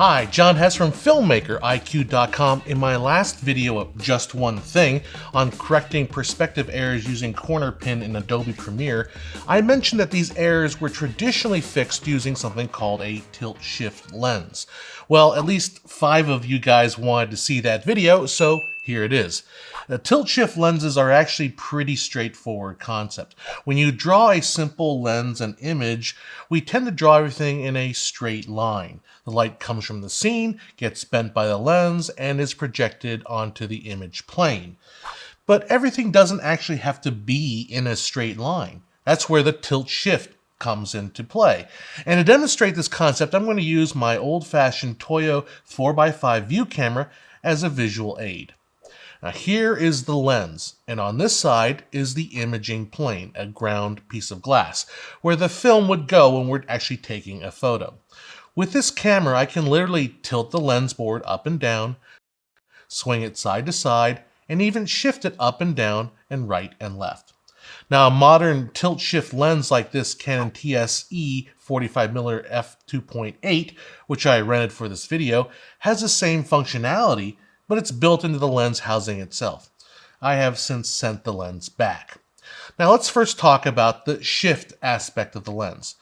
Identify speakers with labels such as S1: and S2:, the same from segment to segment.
S1: Hi, John Hess from FilmmakerIQ.com. In my last video of Just One Thing on correcting perspective errors using corner pin in Adobe Premiere, I mentioned that these errors were traditionally fixed using something called a TiltShift lens. Well, at least 5 of you guys wanted to see that video, so here it is. Tilt-shift lenses are actually pretty straightforward concept. When you draw a simple lens and image, we tend to draw everything in a straight line. The light comes from the scene, gets bent by the lens, and is projected onto the image plane. But everything doesn't actually have to be in a straight line. That's where the tilt-shift comes into play. And to demonstrate this concept, I'm going to use my old-fashioned Toyo 4x5 view camera as a visual aid. Now here is the lens, and on this side is the imaging plane, a ground piece of glass, where the film would go when we're actually taking a photo. With this camera, I can literally tilt the lens board up and down, swing it side to side, and even shift it up and down and right and left. Now, a modern tilt-shift lens like this Canon TSE 45mm f2.8, which I rented for this video, has the same functionality, but it's built into the lens housing itself. I have since sent the lens back. Now let's first talk about the shift aspect of the lens.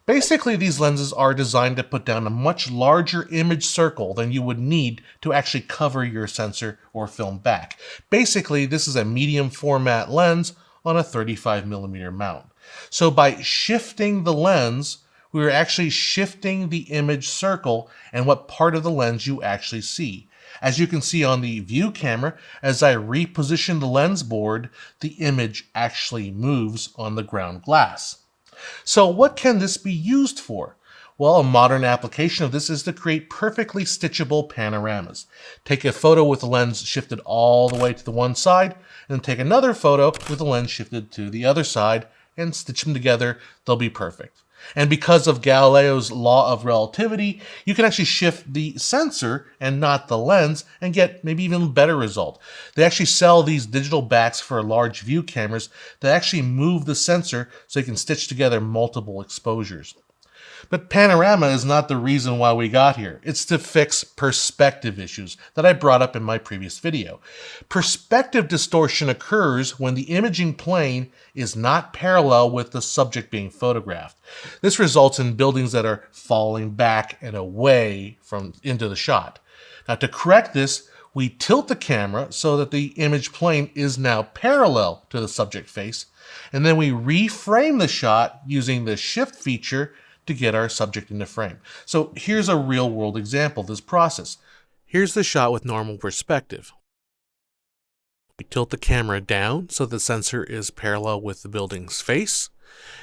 S1: Basically, these lenses are designed to put down a much larger image circle than you would need to actually cover your sensor or film back. Basically, this is a medium format lens on a 35mm mount. So by shifting the lens, we are actually shifting the image circle and what part of the lens you actually see. As you can see on the view camera, as I reposition the lens board, the image actually moves on the ground glass. So what can this be used for? Well, a modern application of this is to create perfectly stitchable panoramas. Take a photo with the lens shifted all the way to the one side, and then take another photo with the lens shifted to the other side, and stitch them together. They'll be perfect. And because of Galileo's law of relativity, you can actually shift the sensor and not the lens and get maybe even a better result. They actually sell these digital backs for large view cameras that actually move the sensor so you can stitch together multiple exposures. But panorama is not the reason why we got here. It's to fix perspective issues that I brought up in my previous video. Perspective distortion occurs when the imaging plane is not parallel with the subject being photographed. This results in buildings that are falling back and away from into the shot. Now, to correct this, we tilt the camera so that the image plane is now parallel to the subject face, and then we reframe the shot using the shift feature to get our subject into frame. So here's a real-world example of this process. Here's the shot with normal perspective. We tilt the camera down so the sensor is parallel with the building's face,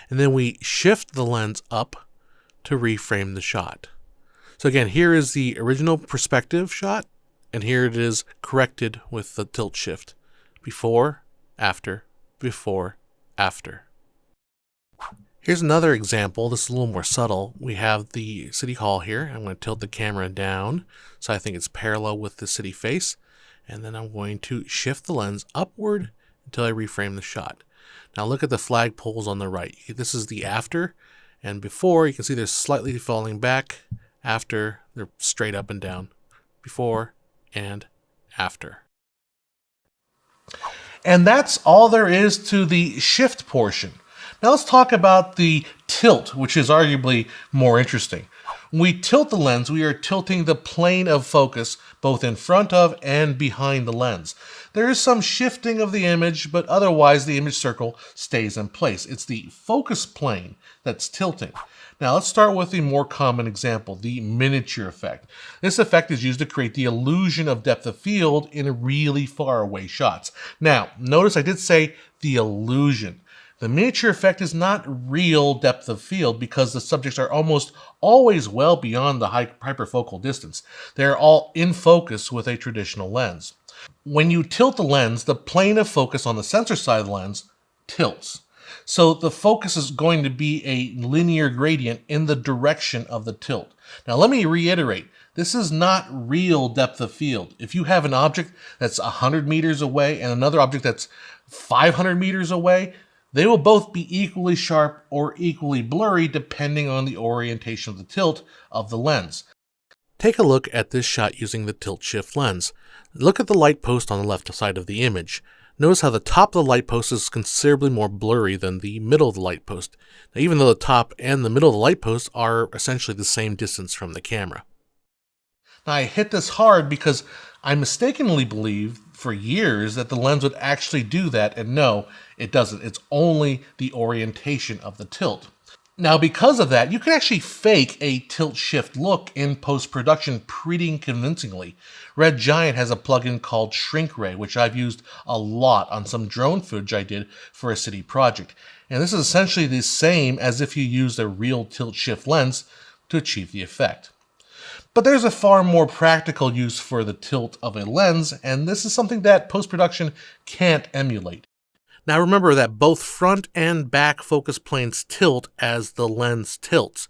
S1: and then we shift the lens up to reframe the shot. So again, here is the original perspective shot, and here it is corrected with the tilt shift. Before, after, before, after. Here's another example. This is a little more subtle. We have the city hall here. I'm going to tilt the camera down so I think it's parallel with the city face. And then I'm going to shift the lens upward until I reframe the shot. Now look at the flag poles on the right. This is the after, and before you can see they're slightly falling back. After, they're straight up and down. Before and after. And that's all there is to the shift portion. Now let's talk about the tilt, which is arguably more interesting. When we tilt the lens, we are tilting the plane of focus both in front of and behind the lens. There is some shifting of the image, but otherwise the image circle stays in place. It's the focus plane that's tilting. Now let's start with the more common example, the miniature effect. This effect is used to create the illusion of depth of field in really far away shots. Now, notice I did say the illusion. The miniature effect is not real depth of field because the subjects are almost always well beyond the hyperfocal distance. They're all in focus with a traditional lens. When you tilt the lens, the plane of focus on the sensor side of the lens tilts. So the focus is going to be a linear gradient in the direction of the tilt. Now let me reiterate, this is not real depth of field. If you have an object that's 100 meters away and another object that's 500 meters away, they will both be equally sharp or equally blurry depending on the orientation of the tilt of the lens. Take a look at this shot using the TiltShift lens. Look at the light post on the left side of the image. Notice how the top of the light post is considerably more blurry than the middle of the light post. Now, even though the top and the middle of the light post are essentially the same distance from the camera. Now, I hit this hard because I mistakenly believed for years that the lens would actually do that, and no, it doesn't. It's only the orientation of the tilt. Now, because of that, you can actually fake a tilt shift look in post-production pretty convincingly. Red Giant has a plugin called Shrink Ray, which I've used a lot on some drone footage I did for a city project. And this is essentially the same as if you used a real tilt shift lens to achieve the effect. But there's a far more practical use for the tilt of a lens, and this is something that post-production can't emulate. Now remember that both front and back focus planes tilt as the lens tilts,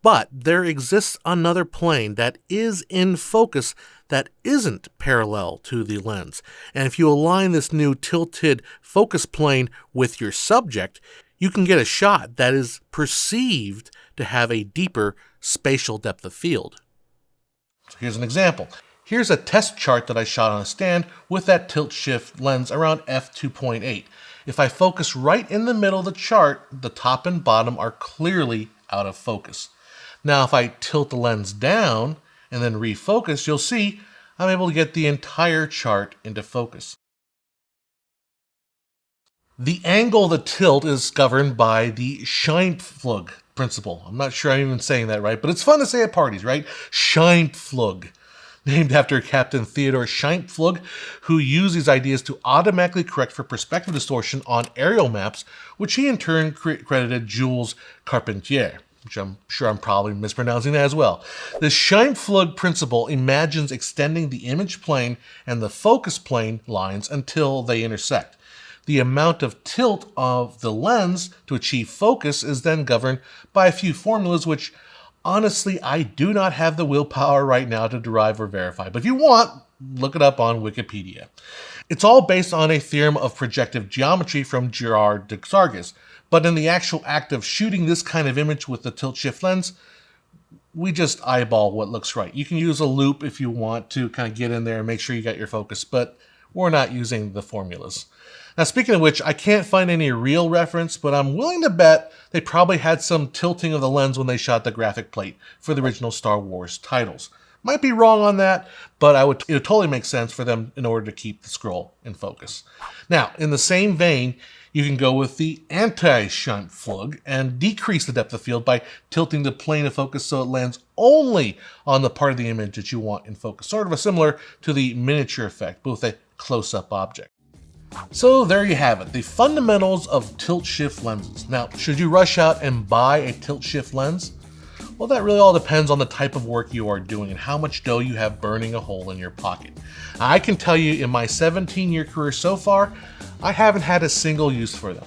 S1: but there exists another plane that is in focus that isn't parallel to the lens. And if you align this new tilted focus plane with your subject, you can get a shot that is perceived to have a deeper spatial depth of field. So here's an example. Here's a test chart that I shot on a stand with that tilt shift lens around f2.8. If I focus right in the middle of the chart, the top and bottom are clearly out of focus. Now, if I tilt the lens down and then refocus, you'll see I'm able to get the entire chart into focus. The angle of the tilt is governed by the Scheimpflug Principle. I'm not sure I'm even saying that right, but it's fun to say at parties, right? Scheimpflug. Named after Captain Theodore Scheimpflug, who used these ideas to automatically correct for perspective distortion on aerial maps, which he in turn credited Jules Carpentier, which I'm sure I'm probably mispronouncing that as well. The Scheimpflug principle imagines extending the image plane and the focus plane lines until they intersect. The amount of tilt of the lens to achieve focus is then governed by a few formulas which honestly, I do not have the willpower right now to derive or verify, but if you want, look it up on Wikipedia. It's all based on a theorem of projective geometry from Gerard de Sargas, but in the actual act of shooting this kind of image with the tilt shift lens, we just eyeball what looks right. You can use a loop if you want to kind of get in there and make sure you got your focus, but we're not using the formulas. Now, speaking of which, I can't find any real reference, but I'm willing to bet they probably had some tilting of the lens when they shot the graphic plate for the original Star Wars titles. Might be wrong on that, but it would totally make sense for them in order to keep the scroll in focus. Now, in the same vein, you can go with the anti-Scheimpflug and decrease the depth of field by tilting the plane of focus so it lands only on the part of the image that you want in focus, sort of similar to the miniature effect, but with a close-up object. So there you have it, the fundamentals of tilt-shift lenses. Now, should you rush out and buy a tilt-shift lens? Well, that really all depends on the type of work you are doing and how much dough you have burning a hole in your pocket. I can tell you in my 17-year career so far, I haven't had a single use for them.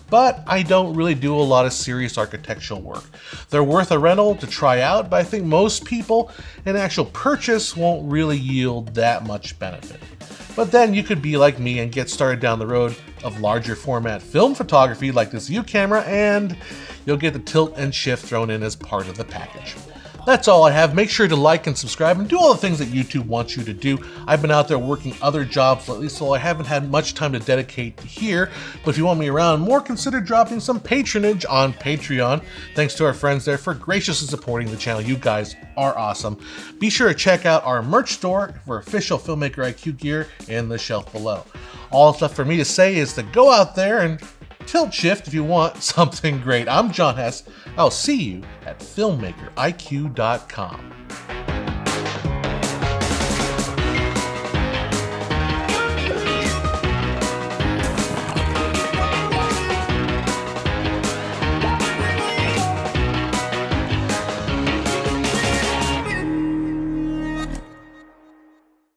S1: But I don't really do a lot of serious architectural work. They're worth a rental to try out, but I think most people, an actual purchase won't really yield that much benefit. But then you could be like me and get started down the road of larger format film photography like this view camera, and you'll get the tilt and shift thrown in as part of the package. That's all I have. Make sure to like and subscribe and do all the things that YouTube wants you to do. I've been out there working other jobs lately, so I haven't had much time to dedicate here. But if you want me around more, consider dropping some patronage on Patreon. Thanks to our friends there for graciously supporting the channel. You guys are awesome. Be sure to check out our merch store for official Filmmaker IQ gear in the shelf below. All that's left for me to say is to go out there and tilt shift if you want something great. I'm John Hess. I'll see you at filmmakeriq.com.